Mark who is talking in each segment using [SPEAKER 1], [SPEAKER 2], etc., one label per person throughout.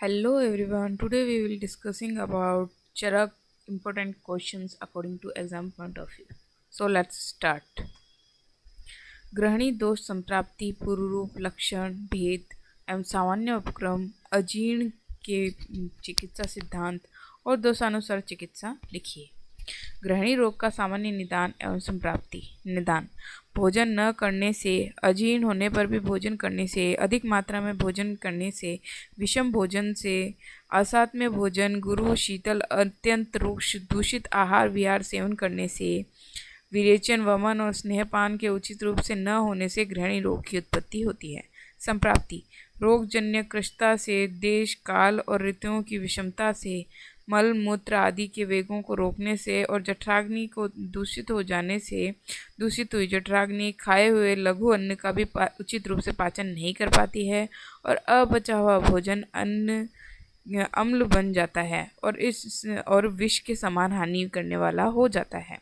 [SPEAKER 1] Hello everyone. Today we will discussing about Charak important questions according to exam point of view. So let's start. ग्रहणी दोष संप्राप्ति पूर्व रूप लक्षण भेद एवं सामान्य उपक्रम अजीर्ण के चिकित्सा सिद्धांत और दोषानुसार चिकित्सा लिखिए। ग्रहणी रोग का सामान्य निदान एवं संप्राप्ति। निदान: भोजन न करने से, अजीर्ण होने पर भी भोजन करने से, अधिक मात्रा में भोजन करने से, विषम भोजन से, असात्म्य भोजन, गुरु शीतल अत्यंत रुक्ष दूषित आहार विहार सेवन करने से, विरेचन वमन और स्नेहपान के उचित रूप से न होने से ग्रहणी रोग की उत्पत्ति होती है। संप्राप्ति: रोगजन्य कृशता से, देश काल और ऋतुओं की विषमता से, मल मूत्र आदि के वेगों को रोकने से और जठराग्नि को दूषित हो जाने से, दूषित हुई जठराग्नि खाए हुए लघु अन्न का भी उचित रूप से पाचन नहीं कर पाती है और अपचा हुआ भोजन अन्न अम्ल बन जाता है और विष के समान हानि करने वाला हो जाता है।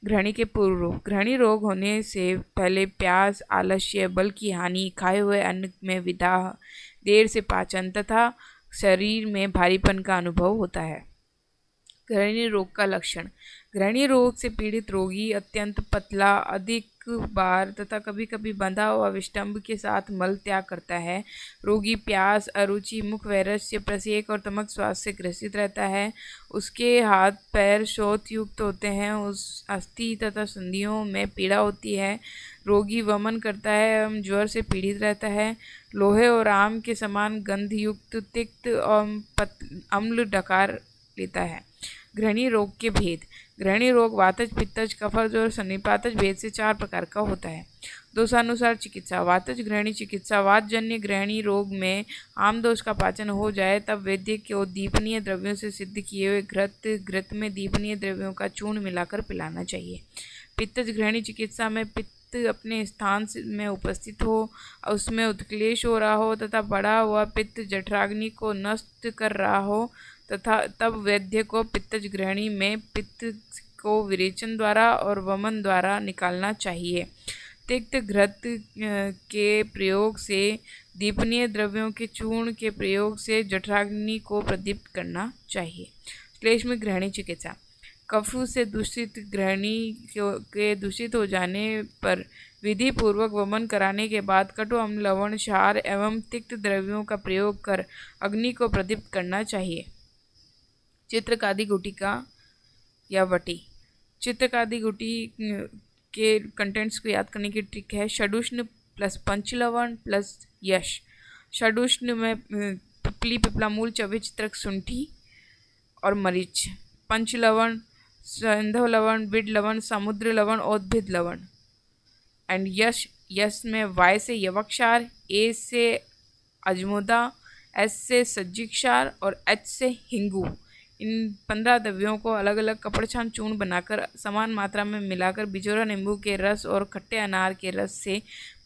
[SPEAKER 1] ग्रहणी के पूर्व रोग: ग्रहणी रोग होने से पहले प्यास, आलस्य, बल की हानि, खाए हुए अन्न में विदाह, देर से पाचन तथा शरीर में भारीपन का अनुभव होता है। ग्रहणी रोग का लक्षण: ग्रहणी रोग से पीड़ित रोगी अत्यंत पतला, अधिक बार तथा कभी कभी बंधा हुआ विष्टंभ के साथ मल त्याग करता है। रोगी प्यास, अरुचि, मुख वैरस्य, प्रसेक और तमक स्वास्थ्य से ग्रसित रहता है। उसके हाथ पैर शोथ युक्त होते हैं। उस अस्थि तथा संधियों में पीड़ा होती है। रोगी वमन करता है एवं ज्वर से पीड़ित रहता है। लोहे और आम के समान गंध युक्त तिक्त और अम्ल डकार लेता है। ग्रहणी रोग के भेद: ग्रहणी रोग वातज, पित्तज, कफज और सन्निपातज भेद से 4 प्रकार का होता है। दोषानुसार चिकित्सा: वातज ग्रहणी चिकित्सा: वातजन्य ग्रहणी रोग में आम दोष का पाचन हो जाए तब वैद्य को दीपनीय द्रव्यों से सिद्ध किए हुए घृत में दीपनीय द्रव्यों का चूर्ण मिलाकर पिलाना चाहिए। पित्तज ग्रहणी चिकित्सा में पित्त अपने स्थान में उपस्थित हो, उसमें उत्क्लेश हो रहा हो तथा बढ़ा हुआ पित्त जठराग्नि को नष्ट कर रहा हो तथा तब वैद्य को पित्तज ग्रहणी में पित्त को विरेचन द्वारा और वमन द्वारा निकालना चाहिए। तिक्त घृत के प्रयोग से, दीपनीय द्रव्यों के चूर्ण के प्रयोग से जठराग्नि को प्रदीप्त करना चाहिए। श्लेष्म ग्रहणी चिकित्सा: कफ से दूषित ग्रहणी के दूषित हो जाने पर विधि पूर्वक वमन कराने के बाद कटु अम्ल, लवण, क्षार एवं तिक्त द्रव्यों का प्रयोग कर अग्नि को प्रदीप्त करना चाहिए। चित्रकादि गुटिका या वटी: चित्रकादि गुटी के कंटेंट्स को याद करने की ट्रिक है षडुष्ण प्लस पंचलवण प्लस यश। षडुष्ण में पिपली, पिपला मूल, चवे, चित्रक, शुंठी और मरीच। पंचलवण संधव लवण, बिड लवण, समुद्र लवण, औद्भिद लवण। एंड यश में वाय से यवक्षार, ए से अजमोदा, एस से सज्जिक्षार और एच से हिंगू। इन 15 द्रव्यों को अलग अलग कपड़ छान चूर्ण बनाकर समान मात्रा में मिलाकर बिजोरा नींबू के रस और खट्टे अनार के रस से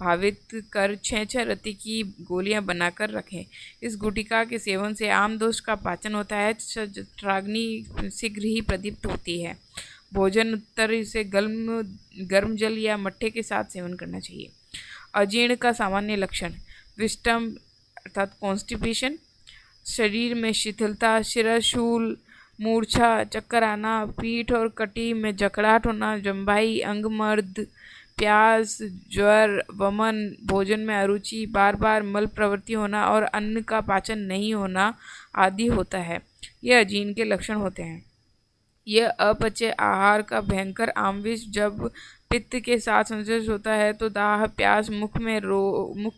[SPEAKER 1] भावित कर 6 रत्ती की गोलियां बनाकर रखें। इस गुटिका के सेवन से आम दोष का पाचन होता है, जठराग्नि शीघ्र ही प्रदीप्त होती है। भोजन उत्तर से गर्म जल या मट्ठे के साथ सेवन करना चाहिए। अजीर्ण का सामान्य लक्षण: विष्टंभ अर्थात कॉन्स्टिपेशन, शरीर में शिथिलता, शिरशूल, मूर्छा, चक्कर आना, पीठ और कटी में जकड़ाहट होना, जम्भाई, अंगमर्द, प्यास, ज्वर, वमन, भोजन में अरुचि, बार बार मल प्रवृत्ति होना और अन्न का पाचन नहीं होना आदि होता है। यह अजीर्ण के लक्षण होते हैं। यह अपचे आहार का भयंकर आमविष जब पित्त के साथ संश्लेष होता है तो दाह, प्यास, मुख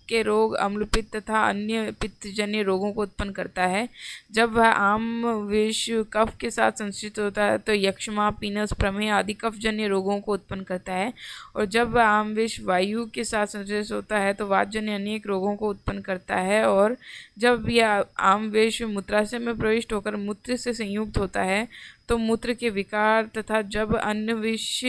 [SPEAKER 1] के रोग, अम्लपित्त तथा अन्य पित्तजन्य रोगों को उत्पन्न करता है। जब वह आम विष कफ के साथ संश्लिष्ट होता है तो यक्ष्मा, पीनस, प्रमेह आदि कफजन्य रोगों को उत्पन्न करता है और जब वह आम विष वायु के साथ संश्लेष होता है तो वातजन्य अनेक रोगों को उत्पन्न करता है और जब यह आम विष मूत्राशय में प्रविष्ट होकर मूत्र से संयुक्त होता है तो मूत्र के विकार तथा जब अन्य विष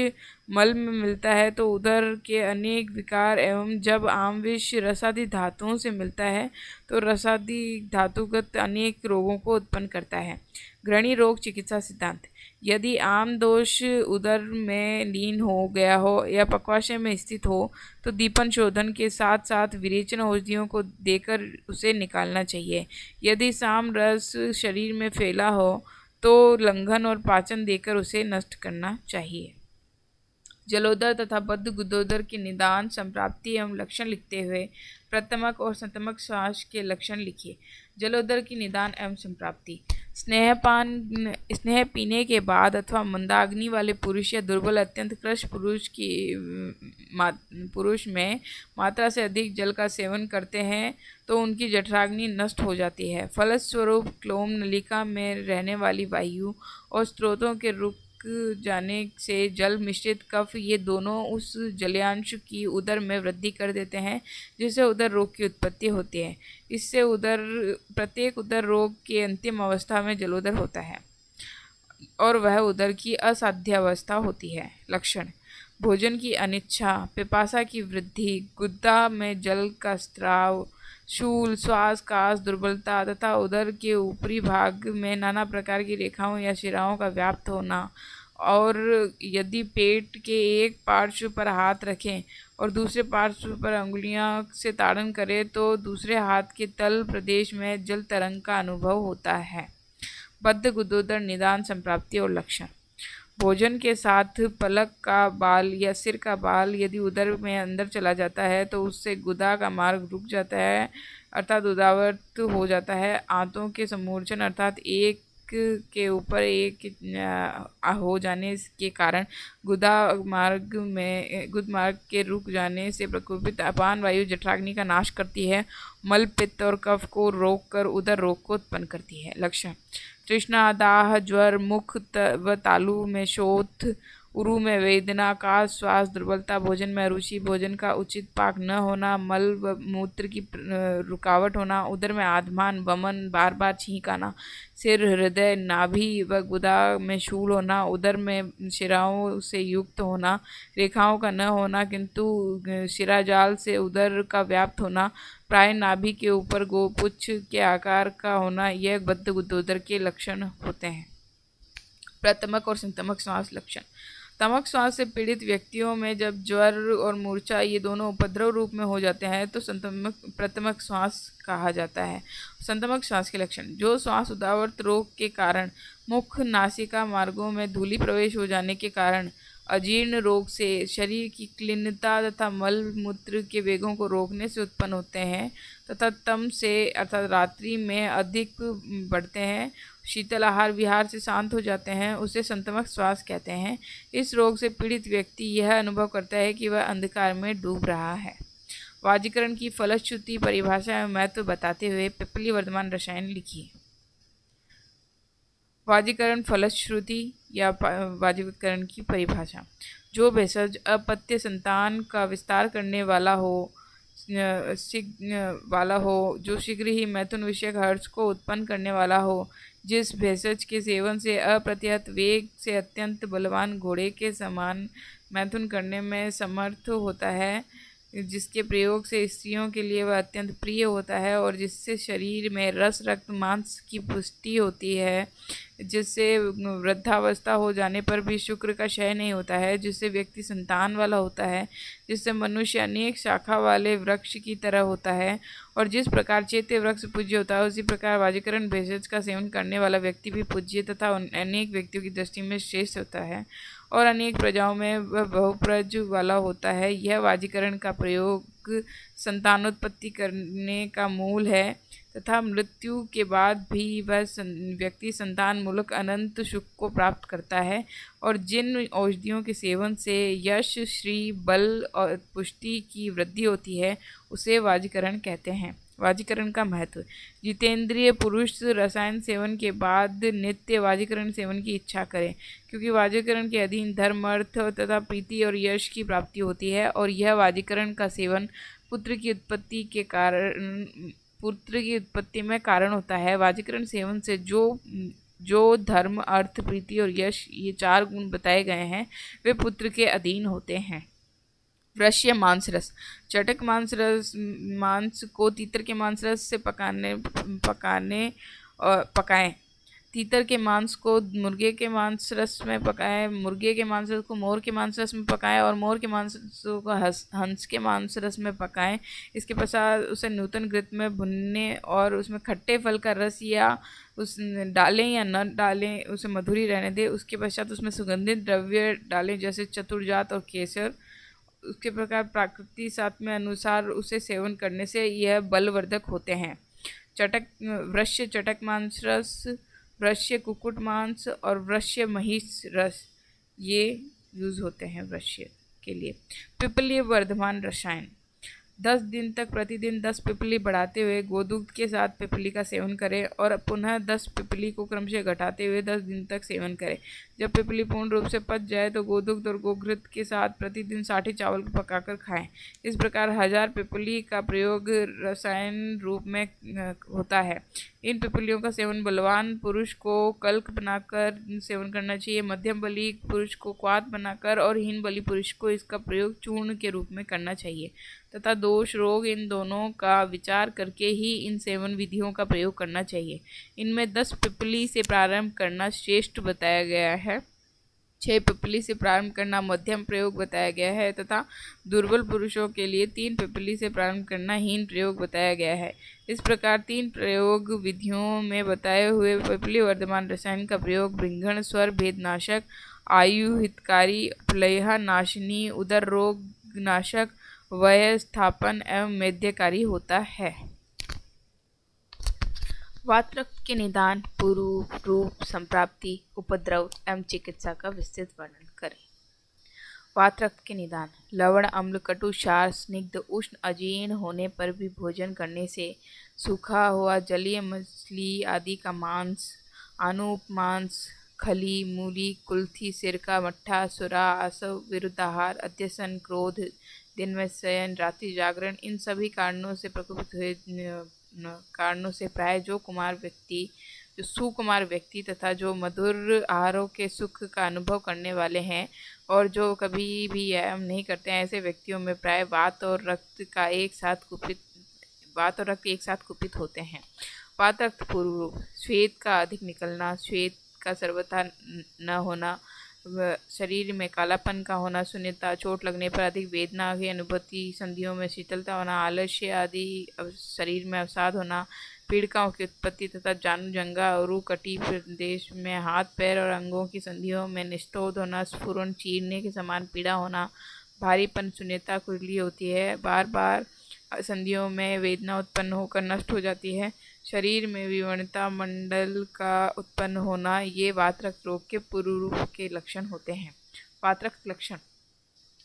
[SPEAKER 1] मल में मिलता है तो उदर के अनेक विकार एवं जब आम विष रसादि धातुओं से मिलता है तो रसादि धातुगत अनेक रोगों को उत्पन्न करता है। ग्रहणी रोग चिकित्सा सिद्धांत: यदि आम दोष उदर में लीन हो गया हो या पक्वाशय में स्थित हो तो दीपन शोधन के साथ साथ विरेचन औषधियों को देकर उसे निकालना चाहिए। यदि साम रस शरीर में फैला हो तो लंघन और पाचन देकर उसे नष्ट करना चाहिए। जलोदर तथा बद्ध गुदोदर के निदान, संप्राप्ति एवं लक्षण लिखते हुए प्रथमक और संतमक श्वास के लक्षण लिखिए। जलोदर की निदान एवं संप्राप्ति। स्नेह पीने के बाद अथवा मंदाग्नि वाले पुरुष या दुर्बल अत्यंत कृश पुरुष में मात्रा से अधिक जल का सेवन करते हैं तो उनकी जठराग्नि नष्ट हो जाती है। फलस्वरूप क्लोम नलिका में रहने वाली वायु और स्रोतों के रुक जाने से जल मिश्रित कफ ये दोनों उस जलयांश की उदर में वृद्धि कर देते हैं जिससे उदर रोग की उत्पत्ति होती है। इससे प्रत्येक उदर रोग की अंतिम अवस्था में जलोदर होता है और वह उदर की असाध्य अवस्था होती है। लक्षण: भोजन की अनिच्छा, पिपासा की वृद्धि, गुद्दा में जल का स्राव, शूल, श्वास, कास, दुर्बलता तथा उदर के ऊपरी भाग में नाना प्रकार की रेखाओं या शिराओं का व्याप्त होना। और यदि पेट के एक पार्श्व पर हाथ रखें और दूसरे पार्श्व पर अंगुलियां से ताड़न करें तो दूसरे हाथ के तल प्रदेश में जल तरंग का अनुभव होता है। बद्ध गुदोदर निदान, संप्राप्ति और लक्षण: भोजन के साथ पलक का बाल या सिर का बाल यदि उदर में अंदर चला जाता है तो उससे गुदा का मार्ग रुक जाता है अर्थात उदावर्त हो जाता है। आंतों के समूर्छन अर्थात एक के ऊपर एक हो जाने के कारण गुद मार्ग के रुक जाने से प्रकोपित अपान वायु जठराग्नि का नाश करती है। मल, पित्त और कफ को रोककर उदर रोग को उत्पन्न करती है। लक्षण: तृष्णा, दाह, ज्वर, मुख व तालु में शोथ, उरु में वेदना, कास, श्वास, दुर्बलता, भोजन में अरुचि, भोजन का उचित पाक न होना, मल व मूत्र की रुकावट होना, उदर में आधमान, वमन, बार बार छींक आना, सिर, हृदय, नाभि व गुदा में शूल होना, उदर में शिराओं से युक्त होना, रेखाओं का न होना किंतु शिराजाल से उदर का व्याप्त होना, प्राय नाभि के ऊपर गोपुच्छ के आकार का होना, यह बद्ध गुदोदर के लक्षण होते हैं। प्रतमक और संतमक श्वास लक्षण: तमक श्वास से पीड़ित व्यक्तियों में जब ज्वर और मूर्छा ये दोनों उपद्रव रूप में हो जाते हैं तो प्रतमक श्वास कहा जाता है। संतमक श्वास के लक्षण: जो श्वास उदावर्त रोग के कारण मुख, नासिका मार्गों में धूलि प्रवेश हो जाने के कारण अजीर्ण रोग से शरीर की क्लीनता तथा मल मूत्र के वेगों को रोकने से उत्पन्न होते हैं तथा तम से अर्थात रात्रि में अधिक बढ़ते हैं, शीतल आहार विहार से शांत हो जाते हैं, उसे संतमक श्वास कहते हैं। इस रोग से पीड़ित व्यक्ति यह अनुभव करता है कि वह अंधकार में डूब रहा है। वाजीकरण की फलश्रुति, परिभाषा एवं महत्व बताते हुए पिपली वर्धमान रसायन लिखिए। वाजीकरण फलश्रुति या वाजीकरण की परिभाषा: जो भेषज अपत्य संतान का विस्तार करने वाला हो, जो शीघ्र ही मैथुन विषयक हर्ष को उत्पन्न करने वाला हो, जिस भेषज के सेवन से अप्रतिहत वेग से अत्यंत बलवान घोड़े के समान मैथुन करने में समर्थ होता है, जिसके प्रयोग से स्त्रियों के लिए वह अत्यंत प्रिय होता है और जिससे शरीर में रस, रक्त, मांस की पुष्टि होती है, जिससे वृद्धावस्था हो जाने पर भी शुक्र का क्षय नहीं होता है, जिससे व्यक्ति संतान वाला होता है, जिससे मनुष्य अनेक शाखा वाले वृक्ष की तरह होता है और जिस प्रकार चैत्य वृक्ष पूज्य होता है उसी प्रकार वाजीकरण भेषज का सेवन करने वाला व्यक्ति भी पूज्य तथा अनेक व्यक्तियों की दृष्टि में श्रेष्ठ होता है और अनेक प्रजाओं में वह बहुप्रज वाला होता है। यह वाजीकरण का प्रयोग संतानोत्पत्ति करने का मूल है तथा मृत्यु के बाद भी वह व्यक्ति संतान मूलक अनंत सुख को प्राप्त करता है और जिन औषधियों के सेवन से यश, श्री, बल और पुष्टि की वृद्धि होती है उसे वाजीकरण कहते हैं। वाजीकरण का महत्व: जितेंद्रिय पुरुष रसायन सेवन के बाद नित्य वाजीकरण सेवन की इच्छा करें, क्योंकि वाजीकरण के अधीन धर्म, अर्थ तथा प्रीति और यश की प्राप्ति होती है और यह वाजीकरण का सेवन पुत्र की उत्पत्ति में कारण होता है। वाजीकरण सेवन से जो धर्म, अर्थ, प्रीति और यश ये 4 गुण बताए गए हैं वे पुत्र के अधीन होते हैं। वृष्य मांस रस: चटक मांस को तीतर के मांस रस से पकाएं तीतर के मांस को मुर्गे के मांस रस में पकाएं, मुर्गे के मांस रस को मोर के मांस रस में पकाएं और मोर के मांस को हंस के मांस रस में पकाएं। इसके पश्चात उसे नूतन घृत में भुनने और उसमें खट्टे फल का रस या उस डालें या न डालें, उसे मधुरी रहने दें। उसके पश्चात उसमें सुगंधित द्रव्य डालें जैसे चतुरजात और केसर। उसके प्रकार प्राकृतिक साथ में अनुसार उसे सेवन करने से यह बलवर्धक होते हैं। वृष्य चटक मांस रस, वृष्य कुक्कुट मांस और वृष्य महिष रस ये यूज होते हैं वृष्य के लिए। पिपलीय वर्धमान रसायन। 10 दिन तक प्रतिदिन 10 पिपली बढ़ाते हुए गोदूग्ध के साथ पिपली का सेवन करें और पुनः 10 पिपली को क्रमशः घटाते हुए 10 दिन तक सेवन करें। जब पिपली पूर्ण रूप से पच जाए तो गोदूग्ध और गोघृत के साथ प्रतिदिन 60 चावल को पकाकर खाएं। इस प्रकार 1000 पिपली का प्रयोग रसायन रूप में होता है। इन पिपलियों का सेवन बलवान पुरुष को कल्क बनाकर सेवन करना चाहिए, मध्यम बली पुरुष को क्वाथ बनाकर और हीन बली पुरुष को इसका प्रयोग चूर्ण के रूप में करना चाहिए तथा दोष रोग इन दोनों का विचार करके ही इन सेवन विधियों का प्रयोग करना चाहिए। इनमें 10 पिपली से प्रारंभ करना श्रेष्ठ बताया गया है, 6 पिपली से प्रारंभ करना मध्यम प्रयोग बताया गया है तथा दुर्बल पुरुषों के लिए 3 पिपली से प्रारंभ करना हीन प्रयोग बताया गया है। इस प्रकार 3 प्रयोग विधियों में बताए हुए पिपली वर्धमान रसायन का प्रयोग भृंगण स्वर भेदनाशक, आयु हितकारी, प्लेहा नाशिनी, उदर रोग नाशक, वय स्थापन एवं मेध्यकारी होता है। वातरक्त के निदान, पूर्व, रूप, संप्राप्ति, उपद्रव एवं चिकित्सा का विस्तृत वर्णन करें। वातरक्त के निदान। लवण, अम्ल, कटु, क्षार, स्निग्ध, उष्ण, अजीर्ण होने पर भी भोजन करने से सूखा हुआ जलीय मछली आदि का मांस, आनूप मांस, खली, मूली, कुल्थी, सिरका, मट्ठा, सुरा, आसव, विरुद्धाहार, अत्यसन, क्रोध, दिन में शयन, रात्रि जागरण, इन सभी कारणों से प्रकोपित हुए कारणों से प्राय जो सुकुमार व्यक्ति तथा जो मधुर आहारों के सुख का अनुभव करने वाले हैं और जो कभी भी व्यायाम नहीं करते हैं, ऐसे व्यक्तियों में प्राय वात और रक्त एक साथ कुपित होते हैं। वातरक्त पूर्व रूप। श्वेत का अधिक निकलना, श्वेत का सर्वथा न होना, शरीर में कालापन का होना, शून्यता, चोट लगने पर अधिक वेदना की अनुभूति, संधियों में शीतलता होना, आलस्य आदि शरीर में अवसाद होना, पीड़िकाओं की उत्पत्ति तथा जानू जंगा और कटी प्रदेश में हाथ पैर और अंगों की संधियों में निस्तोध होना, स्फुरन, चीरने के समान पीड़ा होना, भारीपन, शून्यता, खुजली होती है, बार बार संधियों में वेदना उत्पन्न होकर नष्ट हो जाती है, शरीर में विवर्णता मंडल का उत्पन्न होना, ये वातरक्त रोग के पूर्व रूप के लक्षण होते हैं। वातरक्त लक्षण।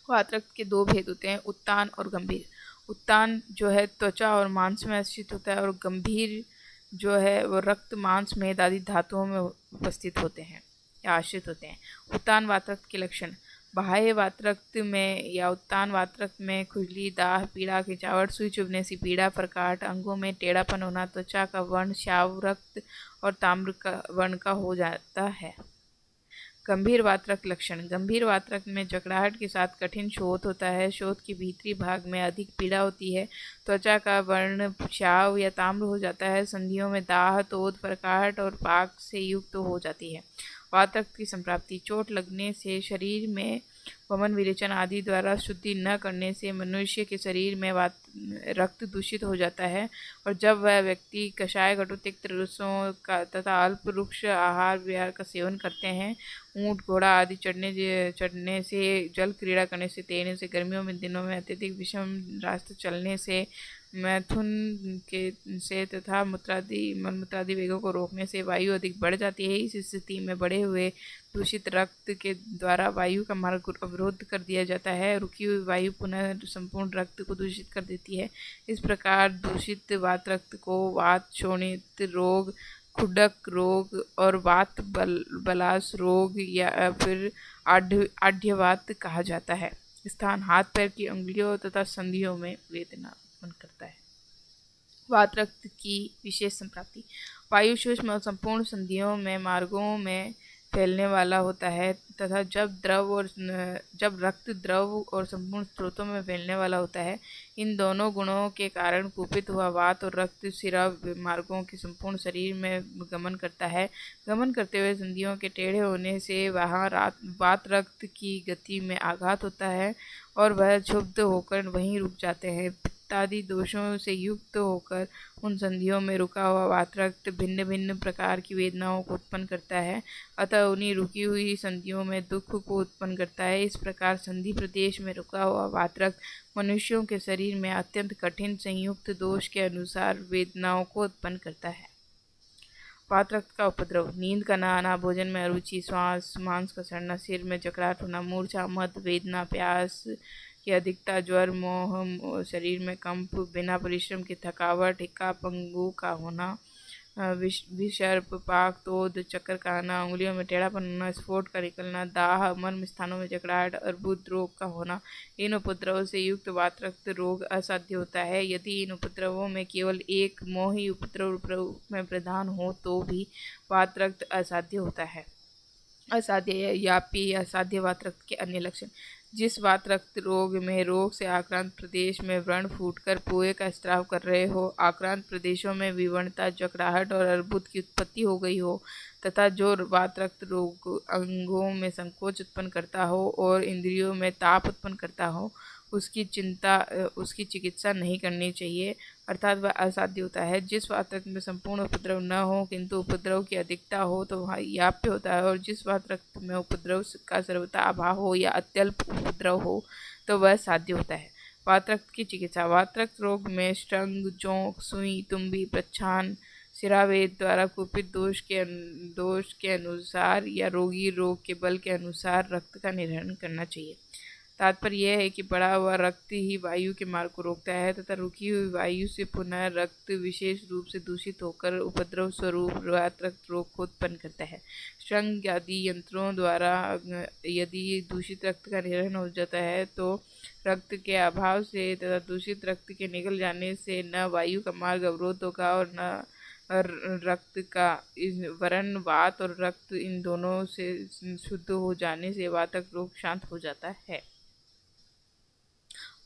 [SPEAKER 1] वातरक्त के 2 भेद होते हैं, उत्तान और गंभीर। उत्तान जो है त्वचा और मांस में स्थित होता है और गंभीर जो है वो रक्त, मांस, मेद आदि धातुओं में उपस्थित होते हैं या आश्रित होते हैं। उत्तान वातरक्त के लक्षण। बाह्य वातरक्त में या उत्तान वातरक्त में खुजली, दाह, पीड़ा, खिंचावट, सुई चुभने सी पीड़ा, प्रकाट, अंगों में टेढ़ापन होना, त्वचा का वर्ण श्याव रक्त और ताम्र का वर्ण का हो जाता है। गंभीर वातरक्त लक्षण। गंभीर वातरक्त में जकड़ाहट के साथ कठिन शोथ होता है, शोथ के भीतरी भाग में अधिक पीड़ा होती है, त्वचा का वर्ण श्याव या ताम्र हो जाता है, संधियों में दाह, तोद, प्रकाट और पाक से युक्त हो जाती है। वातरक्त की संप्राप्ति। चोट लगने से, शरीर में वमन विरेचन आदि द्वारा शुद्धि न करने से मनुष्य के शरीर में रक्त दूषित हो जाता है और जब वह व्यक्ति कषाय, कटु, तिक्त रसों का तथा अल्प रुक्ष आहार विहार का सेवन करते हैं, ऊंट, घोड़ा आदि चढ़ने से, जल क्रीड़ा करने से, तैरने से, गर्मियों में दिनों में अत्यधिक विषम रास्ते चलने से, मैथुन से तथा मलमूत्रादि वेगों को रोकने से वायु अधिक बढ़ जाती है। इस स्थिति में बढ़े हुए दूषित रक्त के द्वारा वायु का मार्ग अवरुद्ध कर दिया जाता है, रुकी हुई वायु पुनः संपूर्ण रक्त को दूषित कर देती है। इस प्रकार दूषित वातरक्त को वात शोणित रोग, खुडक रोग और वात बलास रोग या फिर आढ़्यवात कहा जाता है। स्थान। हाथ पैर की उंगलियों तथा संधियों में वेदना उत्पन्न करता है। वातरक्त की विशेष संप्राप्ति। वायु सूक्ष्म और संपूर्ण संधियों में, मार्गों में फैलने वाला होता है तथा जब रक्त द्रव और संपूर्ण स्रोतों में फैलने वाला होता है। इन दोनों गुणों के कारण कुपित हुआ वात और रक्त शिरा मार्गों के संपूर्ण शरीर में गमन करता है। गमन करते हुए संधियों के टेढ़े होने से वहाँ वात रक्त की गति में आघात होता है और वह क्षुब्ध होकर वहीं रुक जाते हैं। पित्तादि दोषों से युक्त होकर उन संधियों में रुका हुआ वात रक्त भिन्न भिन्न प्रकार की वेदनाओं को उत्पन्न करता है, अतः उन्हीं रुकी हुई संधियों में दुख को उत्पन्न करता है। इस प्रकार संधि प्रदेश में रुका हुआ वात रक्त मनुष्यों के शरीर में अत्यंत कठिन संयुक्त दोष के अनुसार वेदनाओं को उत्पन्न करता है। वात रक्त का उपद्रव: नींद का न आना, भोजन में अरुचि, श्वास मांस का सड़ना, सिर में जकड़ाहट होना, मूर्छा, मद वेदना, प्यास की अधिकता, ज्वर, मोह, शरीर में कंप, बिना परिश्रम की थकावट, हिक्का पंगु का होना, विषर्प, पाक, तोद, चक्कर का आना, उंगलियों में टेढ़ापन होना, स्फोट का निकलना, दाह, मर्म स्थानों में जकड़ाहट, अर्बुद रोग का होना। इन उपद्रवों से युक्त वात रक्त रोग असाध्य होता है। यदि इन उपद्रवों में केवल एक मोह ही उपद्रव में प्रधान हो तो भी वात रक्त असाध्य होता है। असाध्य यापी असाध्य वात रक्त के अन्य लक्षण: जिस वात रक्त रोग में रोग से आक्रांत प्रदेश में व्रण फूटकर पोए का स्त्राव कर रहे हो, आक्रांत प्रदेशों में विवरणता, जकड़ाहट और अर्बुद की उत्पत्ति हो गई हो, तथा जो वात रक्त रोग अंगों में संकोच उत्पन्न करता हो और इंद्रियों में ताप उत्पन्न करता हो, उसकी चिकित्सा नहीं करनी चाहिए, अर्थात वह असाध्य होता है। जिस वात रक्त में संपूर्ण उपद्रव न हो किंतु उपद्रव की अधिकता हो तो वह याप्य होता है, और जिस वात रक्त में उपद्रव का सर्वथा अभाव हो या अत्यल्प उपद्रव हो तो वह साध्य होता है। वात रक्त की चिकित्सा: वात रक्त रोग में श्रृंग, जोंक, सुई, तुम्बी, प्रच्छान, सिरावेद द्वारा कुपित दोष के अनुसार या रोगी रोग के बल के अनुसार रक्त का निर्हरण करना चाहिए। तात्पर्य यह है कि बढ़ा हुआ रक्त ही वायु के मार्ग को रोकता है तथा रुकी हुई वायु से पुनः रक्त विशेष रूप से दूषित होकर उपद्रव स्वरूप वात रक्त रोग को उत्पन्न करता है। श्रृंग आदि यंत्रों द्वारा यदि दूषित रक्त का निर्हरण हो जाता है तो रक्त के अभाव से तथा दूषित रक्त के निकल जाने से न वायु का मार्ग अवरोध होगा और न रक्त का वरण वात और रक्त इन दोनों से शुद्ध हो जाने से वात रक्त रोग शांत हो जाता है।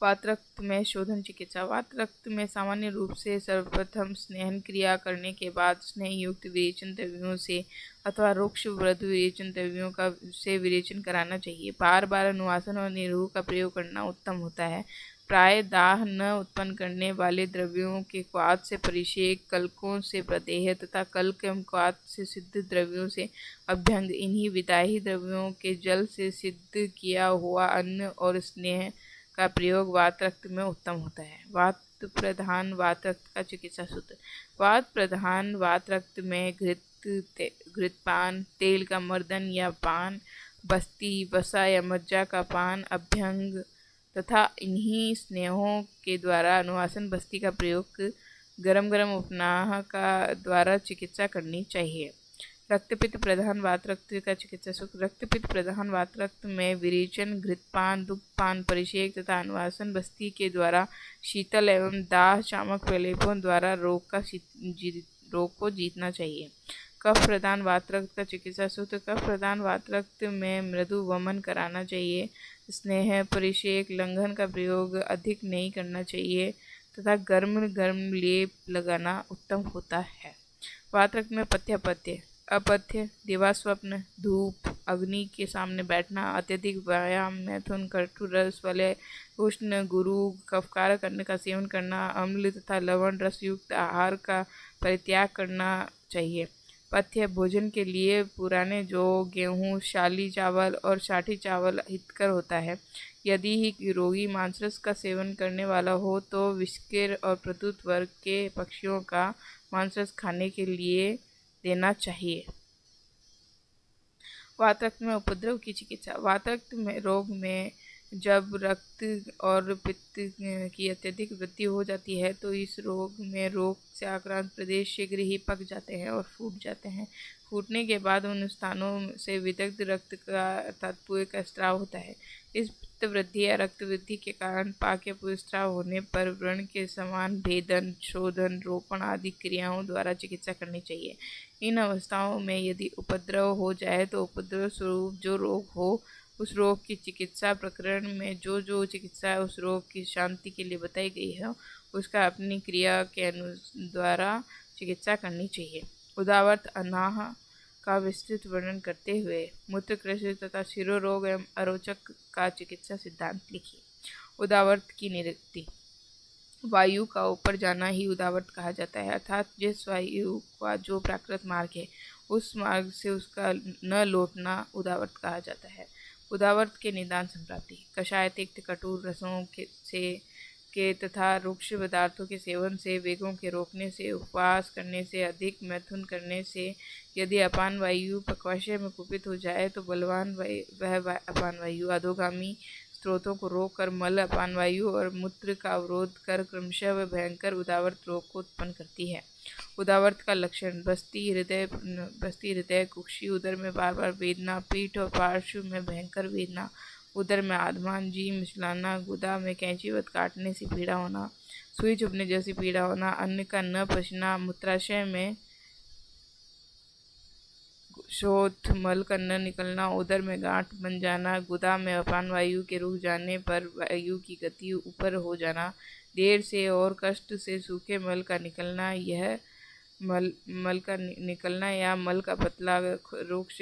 [SPEAKER 1] वात रक्त में शोधन चिकित्सा: वात रक्त में सामान्य रूप से सर्वप्रथम स्नेहन क्रिया करने के बाद स्नेह युक्त विरेचन द्रव्यों से अथवा रुक्ष वृद्ध विरेचन द्रव्यों का से विरेचन कराना चाहिए। बार बार अनुवासन और निरूह का प्रयोग करना उत्तम होता है। प्राय दाह न उत्पन्न करने वाले द्रव्यों के क्वाथ से परिषेक, कलकों से प्रदेह तथा कल्क एवं क्वाथ से सिद्ध द्रव्यों से अभ्यंग, इन्हीं विदाही द्रव्यों के जल से सिद्ध किया हुआ अन्न और स्नेह का प्रयोग वात रक्त में उत्तम होता है। वात प्रधान वात रक्त का चिकित्सा सूत्र: वात प्रधान वात रक्त में घृतपान, तेल का मर्दन या पान, बस्ती, वसा या मज्जा का पान, अभ्यंग तथा इन्हीं स्नेहों के द्वारा अनुवासन बस्ती का प्रयोग गरम गरम उपनाह का द्वारा चिकित्सा करनी चाहिए। रक्तपित्त प्रधान वात रक्त का चिकित्सा सूत्र: रक्तपित्त प्रधान वात रक्त में विरेचन, घृतपान, दुग्धपान, परिषेक तथा अनुवासन बस्ती के द्वारा शीतल एवं दाह शामक प्रलेपों द्वारा रोग को जीतना चाहिए। कफ प्रधान वात रक्त का चिकित्सा सूत्र: कफ प्रधान वात रक्त में मृदु वमन कराना चाहिए। स्नेह, परिषेक, लंघन का प्रयोग अधिक नहीं करना चाहिए तथा गर्म लेप लगाना उत्तम होता है। वात रक्त में पथ्य अपथ्य, दिवास्वप्न, धूप, अग्नि के सामने बैठना, अत्यधिक व्यायाम, मैथुन, कटु रस वाले उष्ण, गुरु, कफकारक अन्न का सेवन करना, अम्ल तथा लवण रस युक्त आहार का परित्याग करना चाहिए। पथ्य: भोजन के लिए पुराने जौ, गेहूँ, शाली चावल और साठी चावल हितकर होता है। यदि ही रोगी मांसरस का सेवन करने वाला हो तो विष्किर और प्रतुत वर्ग के पक्षियों का मांसरस खाने के लिए देना चाहिए। वात रक्त में उपद्रव की चिकित्सा: वात रक्त में रोग में जब रक्त और पित्त की अत्यधिक वृद्धि हो जाती है तो इस रोग में रोग से आक्रांत प्रदेश शीघ्र ही पक जाते हैं और फूट जाते हैं। फूटने के बाद उन स्थानों से विदग्ध रक्त का अर्थात पुए का स्त्राव होता है। इस पित्त वृद्धि या रक्त वृद्धि के कारण पाक या पुस्त्राव होने पर व्रण के समान भेदन, शोधन, रोपण आदि क्रियाओं द्वारा चिकित्सा करनी चाहिए। इन अवस्थाओं में यदि उपद्रव हो जाए तो उपद्रव स्वरूप जो रोग हो उस रोग की चिकित्सा प्रकरण में जो जो चिकित्सा उस रोग की शांति के लिए बताई गई है उसका अपनी क्रिया के द्वारा चिकित्सा करनी चाहिए। उदावर्त अनाह का विस्तृत वर्णन करते हुए मूत्रकृशि तथा शिरोरोग एवं अरोचक का चिकित्सा सिद्धांत लिखिए। उदावर्त की निरुक्ति। वायु का ऊपर जाना ही उदावर्त कहा जाता है, अर्थात जिस वायु का जो प्राकृत मार्ग है उस मार्ग से उसका न लौटना उदावर्त कहा जाता है। उदावर्त के निदान संप्राप्ति। कषाय तिक्त कटु रसों के तथा रुक्ष पदार्थों के सेवन से, वेगों के रोकने से, उपवास करने से, अधिक मैथुन करने से यदि अपान वायु पक्वाशय में कुपित हो जाए तो बलवान वह अपान वायु अधोगामी स्रोतों को रोककर मल, अपान वायु और मूत्र का अवरोध कर क्रमशः वह भयंकर उदावर्त रोग को उत्पन्न करती है। उदावर्त का लक्षण। बस्ती हृदय, कुक्षी, उदर में बार बार वेदना, पीठ और पार्श्व में भयंकर वेदना, उदर में आधमान, जी मिचलाना, गुदा में कैंचीवत काटने से पीड़ा होना, सुई चुभने जैसी पीड़ा होना, अन्न का न पचना, मूत्राशय में शोथ, मल का न निकलना, उदर में गांठ बन जाना, गुदा में अपान वायु के रुक जाने पर वायु की गति ऊपर हो जाना, देर से और कष्ट से सूखे मल का निकलना, यह मल का निकलना या मल का पतला रुक्ष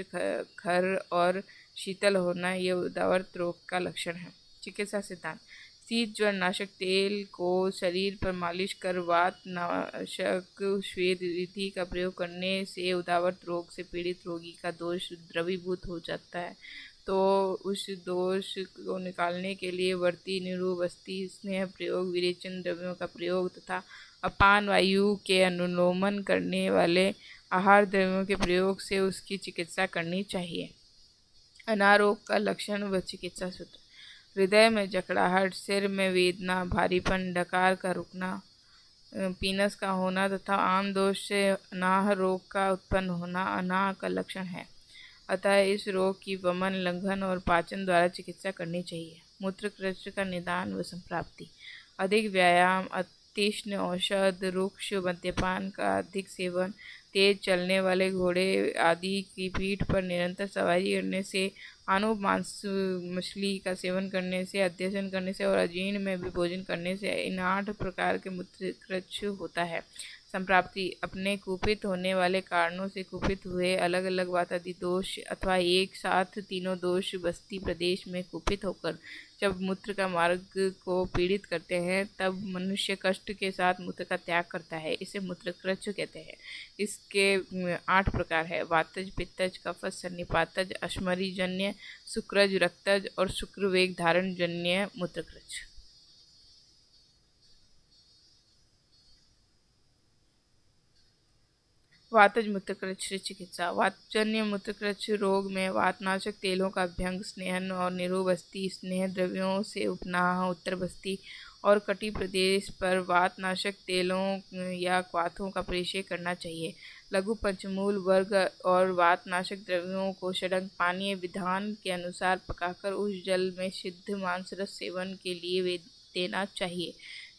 [SPEAKER 1] खर और शीतल होना, यह उदावर्त रोग का लक्षण है। चिकित्सा सिद्धांत। शीत ज्वर नाशक तेल को शरीर पर मालिश कर वात नाशक श्वेत विधि का प्रयोग करने से उदावर्त रोग से पीड़ित रोगी का दोष द्रवीभूत हो जाता है। तो उस दोष को निकालने के लिए वर्ती, निरुबस्ती, स्नेह प्रयोग, विरेचन द्रव्यों का प्रयोग तथा अपान वायु के अनुलोमन करने वाले आहार द्रव्यों के प्रयोग से उसकी चिकित्सा करनी चाहिए। अनारोग का लक्षण व चिकित्सा सूत्र। हृदय में जकड़ाहट, सिर में वेदना, भारीपन, डकार का रुकना, पीनस का होना तथा आम दोष से अनाह रोग का उत्पन्न होना अनाह का लक्षण है। अतः इस रोग की वमन, लंघन और पाचन द्वारा चिकित्सा करनी चाहिए। मूत्रकृशि का निदान व संप्राप्ति। अधिक व्यायाम, तीक्ष्ण औषध, रुक्ष मद्यपान का अधिक सेवन, तेज चलने वाले घोड़े आदि की पीठ पर निरंतर सवारी करने से, आनूप मांस मछली का सेवन करने से, अध्ययन करने से और अजीर्ण में भी भोजन करने से इन 8 प्रकार के मूत्रकृशि होता है। संप्राप्ति। अपने कुपित होने वाले कारणों से कुपित हुए अलग अलग वातादि दोष अथवा एक साथ तीनों दोष बस्ती प्रदेश में कुपित होकर जब मूत्र का मार्ग को पीड़ित करते हैं तब मनुष्य कष्ट के साथ मूत्र का त्याग करता है। इसे मूत्रकृशि कहते हैं। इसके 8 प्रकार है। वातज, पित्तज, कफज, सन्निपातज, अश्मरीजन्य, शुक्रज, रक्तज और शुक्रवेग धारण जन्य मूत्रकृशि। वातज मूत्रकृशि चिकित्सा। वातजन्य मूत्रकृशि रोग में वातनाशक तेलों का अभ्यंग, स्नेहन और निरुबस्ती, स्नेह द्रव्यों से उपनाह, उत्तर बस्ती और कटी प्रदेश पर वातनाशक तेलों या क्वाथों का परिचय करना चाहिए। लघु पंचमूल वर्ग और वातनाशक द्रव्यों को षडंग पानीय विधान के अनुसार पकाकर उस जल में सिद्ध मांसरस सेवन के लिए देना चाहिए।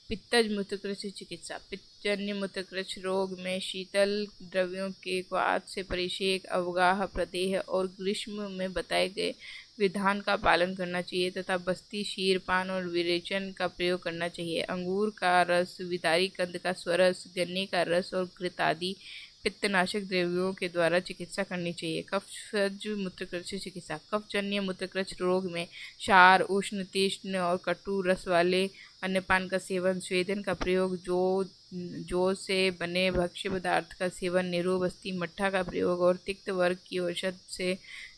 [SPEAKER 1] पित्तज मूत्रकृशि चिकित्सा। पित्तजन्य मूत्रकृशि रोग में शीतल द्रव्यों के क्वाथ से परिषेक, अवगाह, प्रदेह और ग्रीष्म में बताए गए विधान का पालन करना चाहिए तथा बस्ती, क्षीरपान और विरेचन का प्रयोग करना चाहिए। अंगूर का रस, विदारी कंद का स्वरस, गन्ने का रस और घृत आदि पित्तनाशक द्रव्यों के द्वारा चिकित्सा करनी चाहिए। कफज मूत्रकृशि चिकित्सा। कफजन्य मूत्रकृशि रोग में क्षार, उष्ण, तीक्ष्ण और कटु रस वाले अन्नपान का सेवन, स्वेदन का प्रयोग, जौ से बने भक्ष्य पदार्थ का सेवन, निरुबस्ती, मट्ठा का प्रयोग और तिक्त वर्ग की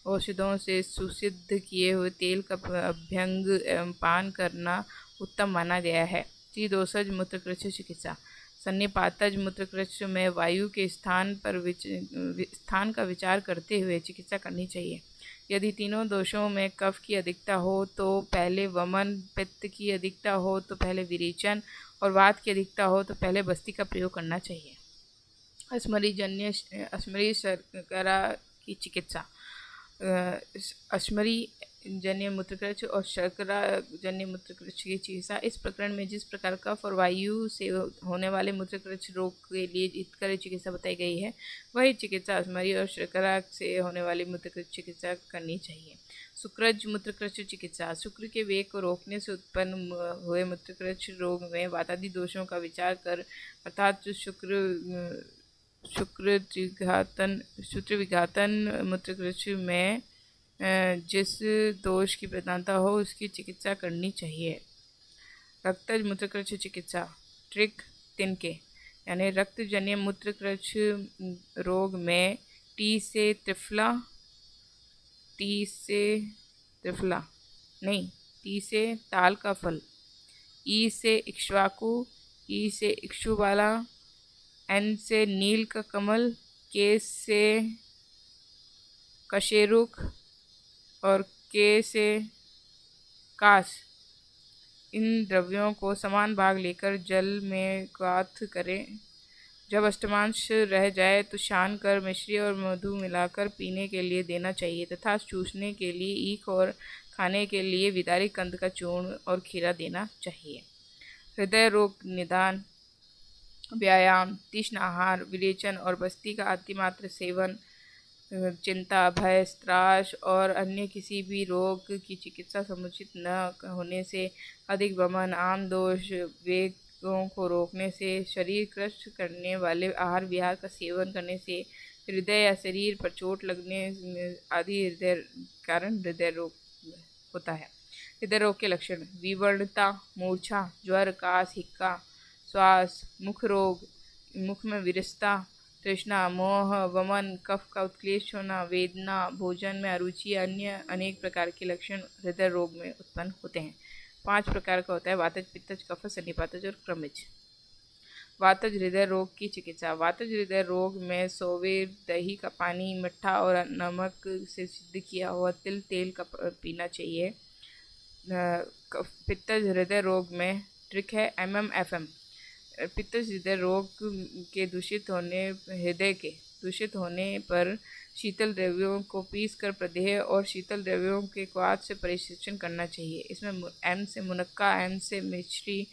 [SPEAKER 1] औषधों से सुसिद्ध किए हुए तेल का अभ्यंग एवं पान करना उत्तम माना गया है। त्रिदोषज मूत्रकृशि चिकित्सा। सन्निपातज मूत्रकृच्छ में वायु के स्थान का विचार करते हुए चिकित्सा करनी चाहिए। यदि तीनों दोषों में कफ की अधिकता हो तो पहले वमन, पित्त की अधिकता हो तो पहले विरेचन और वात की अधिकता हो तो पहले बस्ती का प्रयोग करना चाहिए। अश्मरी शर्करा की चिकित्सा। अश्मरी जन्य मूत्रकृच्छ और शर्करा जन्य मूत्रकृच्छ की चिकित्सा। इस प्रकरण में जिस प्रकार कफ और वायु से होने वाले मूत्रकृच्छ रोग के लिए हितकारी चिकित्सा बताई गई है, वही चिकित्सा अश्मरी और शर्करा से होने वाली मूत्रकृच्छ चिकित्सा करनी चाहिए। शुक्रज मूत्रकृच्छ चिकित्सा। शुक्र के वेग को रोकने से उत्पन्न हुए मूत्रकृच्छ रोग में वातादि दोषों का विचार कर अर्थात सूत्र विघातन मूत्रकृच्छ में जिस दोष की प्रधानता हो उसकी चिकित्सा करनी चाहिए। रक्तज मूत्रकृच्छ चिकित्सा। ट्रिक तिनके यानी रक्तजन्य मूत्रकृच्छ रोग में टी से त्रिफला टी से ताल का फल, ई से इक्ष्वाकु, ई से इक्षुबाला, एन से नील का कमल, के से कशेरुक और के से काश, इन द्रव्यों को समान भाग लेकर जल में गाथ करें। जब अष्टमांश रह जाए तो छान कर मिश्री और मधु मिलाकर पीने के लिए देना चाहिए तथा चूसने के लिए ईख और खाने के लिए विदारी कंद का चूर्ण और खीरा देना चाहिए। हृदय रोग निदान। व्यायाम, तीक्ष्ण आहार, विरेचन और बस्ती का अतिमात्र सेवन चिंता, भय, त्रास और अन्य किसी भी रोग की चिकित्सा समुचित न होने से, अधिक वमन, आम दोष, वेगों को रोकने से, शरीर क्रस्त करने वाले आहार विहार का सेवन करने से, हृदय या शरीर पर चोट लगने आदि हृदय रोग होता है। हृदय रोग के लक्षण: विवर्णता, मूर्छा, ज्वर, कास, हिक्का, श्वास, मुख रोग, मुख में विरसता, तृष्णा, मोह, वमन, कफ का उत्क्लेश होना, वेदना, भोजन में अरुचि, अन्य अनेक प्रकार के लक्षण हृदय रोग में उत्पन्न होते हैं। 5 प्रकार का होता है: वातज, पित्तज, कफज, सन्निपातज और क्रमिज। वातज हृदय रोग की चिकित्सा। वातज हृदय रोग में सोवे, दही का पानी, मिठा और नमक से सिद्ध किया हुआ तेल का पीना चाहिए। पित्तज हृदय रोग में ट्रिक है MMFM। पित्तज हृदय रोग के हृदय के दूषित होने पर शीतल द्रव्यों को पीसकर प्रदेह और शीतल द्रव्यों के क्वाथ से परिसेचन करना चाहिए। इसमें M से मुनक्का, M से मिश्री,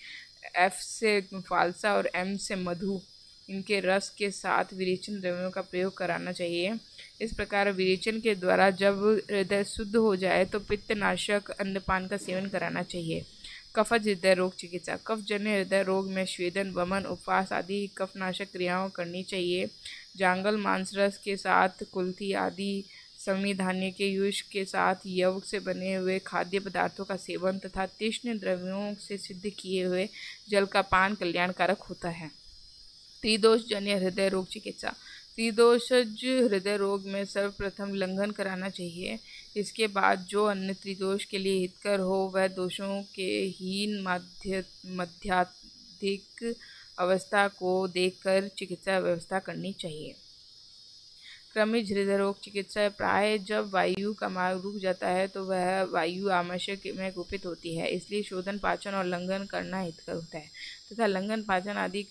[SPEAKER 1] F से फालसा और M से मधु, इनके रस के साथ विरेचन द्रव्यों का प्रयोग कराना चाहिए। इस प्रकार विरेचन के द्वारा जब हृदय शुद्ध हो जाए तो पित्तनाशक अन्नपान का सेवन कराना चाहिए। कफज हृदय रोग चिकित्सा। कफजन्य हृदय रोग में स्वेदन, वमन, उपवास आदि कफनाशक क्रियाओं करनी चाहिए। जांगल मांसरस के साथ कुल्थी आदि संविधान्य के युष के साथ यव से बने हुए खाद्य पदार्थों का सेवन तथा तीक्ष्ण द्रव्यों से सिद्ध किए हुए जल का पान कल्याणकारक होता है। त्रिदोष जन्य हृदय रोग चिकित्सा। त्रिदोषज हृदय रोग में सर्वप्रथम लंघन कराना चाहिए। इसके बाद जो अन्य त्रिदोष के लिए हितकर हो वह दोषों के हीन मध्याधिक अवस्था को देखकर चिकित्सा व्यवस्था करनी चाहिए। क्रमिज हृदय रोग चिकित्सा। प्राय जब वायु का मार्ग रुक जाता है तो वह वायु आमाशय में गुपित होती है, इसलिए शोधन, पाचन और लंघन करना हितकर होता है तथा लंघन, पाचन आदि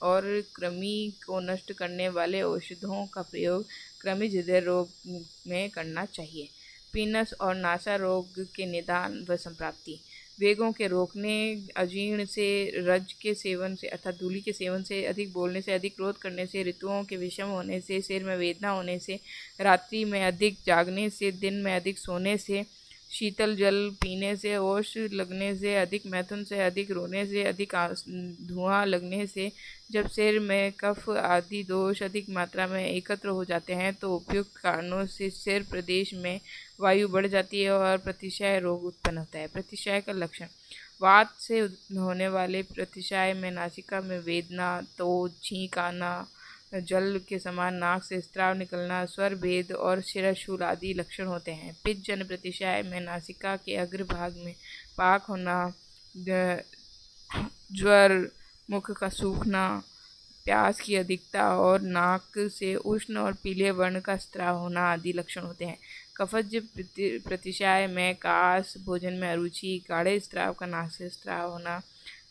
[SPEAKER 1] और कृमि को नष्ट करने वाले औषधों का प्रयोग क्रमिज हृदय रोग में करना चाहिए। पीनस और नासा रोग के निदान व संप्राप्ति। वेगों के रोकने, अजीर्ण से, रज के सेवन से अर्थात धूलि के सेवन से, अधिक बोलने से, अधिक क्रोध करने से, ऋतुओं के विषम होने से, सिर में वेदना होने से, रात्रि में अधिक जागने से, दिन में अधिक सोने से, शीतल जल पीने से, ओश लगने से, अधिक मैथुन से, अधिक रोने से, अधिक धुआं लगने से, जब सिर में कफ आदि दोष अधिक मात्रा में एकत्र हो जाते हैं तो उपयुक्त कारणों से सिर प्रदेश में वायु बढ़ जाती है और प्रतिशय रोग उत्पन्न होता है। प्रतिशय का लक्षण: वात से होने वाले प्रतिशय में नासिका में वेदना, तो छींक आना, जल के समान नाक से स्राव निकलना, स्वर भेद और शिरशूल आदि लक्षण होते हैं। पित्त जन प्रतिशय में नासिका के अग्रभाग में पाक होना, ज्वर, मुख का सूखना, प्यास की अधिकता और नाक से उष्ण और पीले वर्ण का स्राव होना आदि लक्षण होते हैं। कफज प्रतिशाय में कास, भोजन में अरुचि, गाढ़े स्राव का नासिक स्राव होना,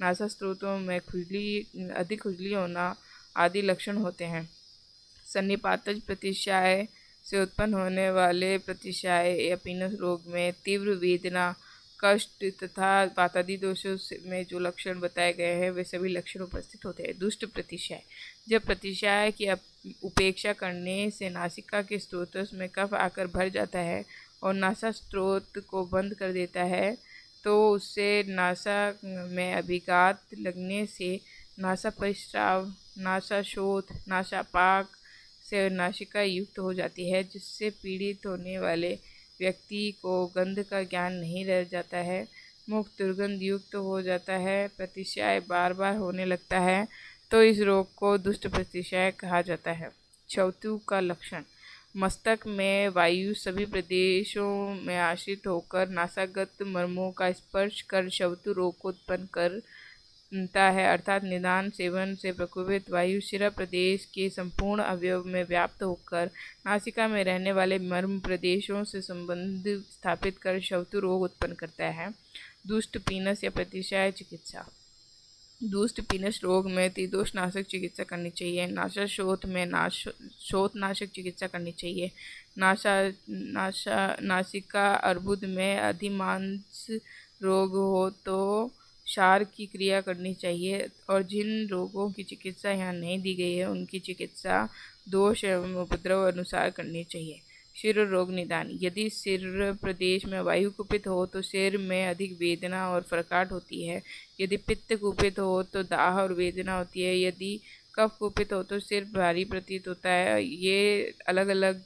[SPEAKER 1] नासा स्रोतों में खुजली, अधिक खुजली होना आदि लक्षण होते हैं। सन्निपातज प्रतिशाय से उत्पन्न होने वाले प्रतिशाय या पीनस रोग में तीव्र वेदना, कष्ट तथा वातादि दोषों में जो लक्षण बताए गए हैं वे सभी लक्षण उपस्थित होते हैं। दुष्ट प्रतिशाय, जब प्रतिशाय की उपेक्षा करने से नासिका के स्रोत में कफ आकर भर जाता है और नासा स्रोत को बंद कर देता है, तो उससे नासा में अभिघात लगने से नासा परिस्राव, नासा शोथ, नासापाक से नासिका युक्त हो जाती है, जिससे पीड़ित होने वाले व्यक्ति को गंध का ज्ञान नहीं रह जाता है, मुख दुर्गंध युक्त हो जाता है, प्रतिशाय बार बार होने लगता है, तो इस रोग को दुष्ट प्रतिशाय कहा जाता है। क्षौतु का लक्षण, मस्तक में वायु सभी प्रदेशों में आश्रित होकर नासागत मर्मों का स्पर्श कर क्षौतु रोग को उत्पन्न करता है, अर्थात निदान सेवन से प्रकोपित वायु शिरा प्रदेश के संपूर्ण अवयव में व्याप्त होकर नासिका में रहने वाले मर्म प्रदेशों से संबंध स्थापित कर क्षौतु रोग उत्पन्न करता है। दुष्ट पीनस या प्रतिशाय चिकित्सा, दुष्ट पीनस रोग में त्रिदोष नाशक चिकित्सा करनी चाहिए। नासा शोथ में शोथ नाशक चिकित्सा करनी चाहिए। नासिका अर्बुद में अधिमांस रोग हो तो क्षार की क्रिया करनी चाहिए, और जिन रोगों की चिकित्सा यहाँ नहीं दी गई है उनकी चिकित्सा दोष एवं उपद्रव अनुसार करनी चाहिए। सिर रोग निदान, यदि सिर प्रदेश में वायु कुपित हो तो सिर में अधिक वेदना और फरकाट होती है। यदि पित्त कुपित हो तो दाह और वेदना होती है। यदि कफ कुपित हो तो सिर भारी प्रतीत होता है। ये अलग अलग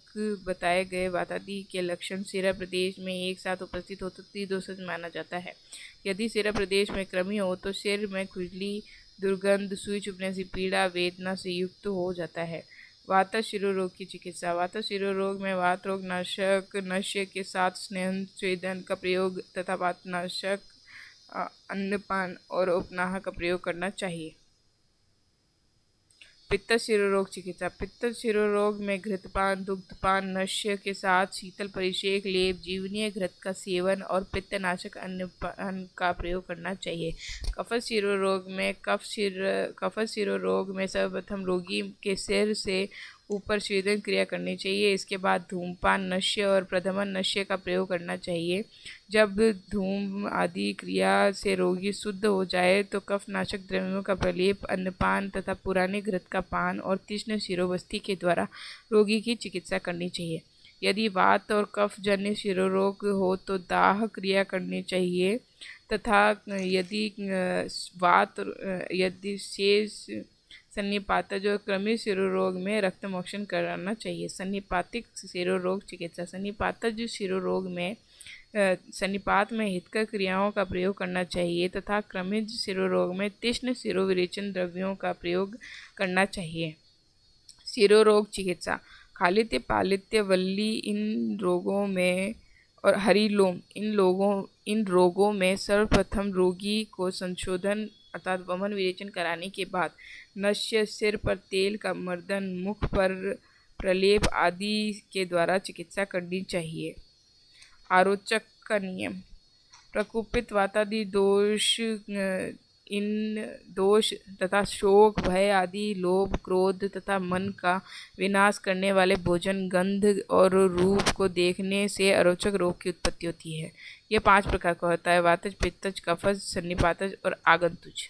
[SPEAKER 1] बताए गए वातादि के लक्षण सिरा प्रदेश में एक साथ उपस्थित हो तो त्रिदोषज माना जाता है। यदि सिरा प्रदेश में कृमि हो तो सिर में खुजली, दुर्गंध, सुई चुभने से पीड़ा, वेदना से युक्त हो जाता है। वात शिरोरोग की चिकित्सा, वात शिरोरोग में वात रोग नाशक नश्य के साथ स्नेहन स्वेदन का प्रयोग तथा वातनाशक अन्नपान और उपनाह का प्रयोग करना चाहिए। पित्त शिरोरोग चिकित्सा, पित्त शिरोरोग में घृतपान, दुग्धपान, नश्य के साथ शीतल परिषेक लेप, जीवनीय घृत का सेवन और पित्तनाशक अन्नपान का प्रयोग करना चाहिए। कफज शिरोरोग में कफज शिरोरोग में सर्वप्रथम रोगी के सिर से ऊपर स्वेदन क्रिया करनी चाहिए। इसके बाद धूमपान नश्य और प्रधमन नश्य का प्रयोग करना चाहिए। जब धूम आदि क्रिया से रोगी शुद्ध हो जाए तो कफनाशक द्रव्यों का प्रलेप, अन्नपान तथा पुराने घृत का पान और तीक्ष्ण शिरोबस्ती के द्वारा रोगी की चिकित्सा करनी चाहिए। यदि वात और कफ जन्य शिरोरोग हो तो दाह क्रिया करनी चाहिए तथा यदि शेष सन्निपातज और कृमि शिरोरोग में रक्तमोक्षण कराना चाहिए। सन्निपातिक शिरोरोग चिकित्सा, सन्निपातज शिरोरोग में सन्निपात में हितकर क्रियाओं का प्रयोग करना चाहिए तथा कृमिज शिरोरोग में तीक्ष्ण शिरोविरेचन द्रव्यों का प्रयोग करना चाहिए। शिरोरोग चिकित्सा, खालित्य, पालित्य, वल्ली इन रोगों में और हरिलोम इन रोगों में सर्वप्रथम रोगी को संशोधन अर्थात वमन विरेचन कराने के बाद नश्य, सिर पर तेल का मर्दन, मुख पर प्रलेप आदि के द्वारा चिकित्सा करनी चाहिए। आरोचक का नियम, प्रकोपित वातादि दोष इन दोष तथा शोक, भय आदि, लोभ, क्रोध तथा मन का विनाश करने वाले भोजन, गंध और रूप को देखने से अरोचक रोग की उत्पत्ति होती है। यह 5 प्रकार का होता है: वातज, पित्तज, कफज, सन्निपातज और आगंतुज।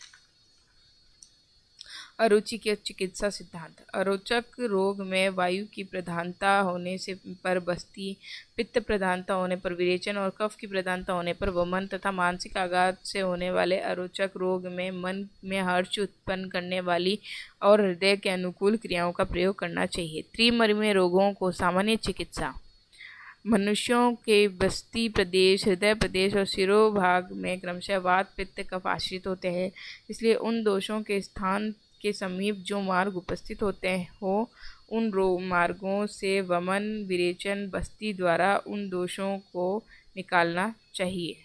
[SPEAKER 1] अरुचि के चिकित्सा सिद्धांत, अरोचक रोग में वायु की प्रधानता होने से पर बस्ती, पित्त प्रधानता होने पर विरेचन और कफ की प्रधानता होने पर वमन तथा मानसिक आघात से होने वाले अरोचक रोग में मन में हर्ष उत्पन्न करने वाली और हृदय के अनुकूल क्रियाओं का प्रयोग करना चाहिए। त्रिमर्मी रोगों को सामान्य चिकित्सा, मनुष्यों के बस्ती प्रदेश, हृदय प्रदेश और शिरोभाग में क्रमशः वात, पित्त, कफ आश्रित होते हैं, इसलिए उन दोषों के स्थान के समीप जो मार्ग उपस्थित होते हो उन मार्गों से वमन, विरेचन, बस्ती द्वारा उन दोषों को निकालना चाहिए।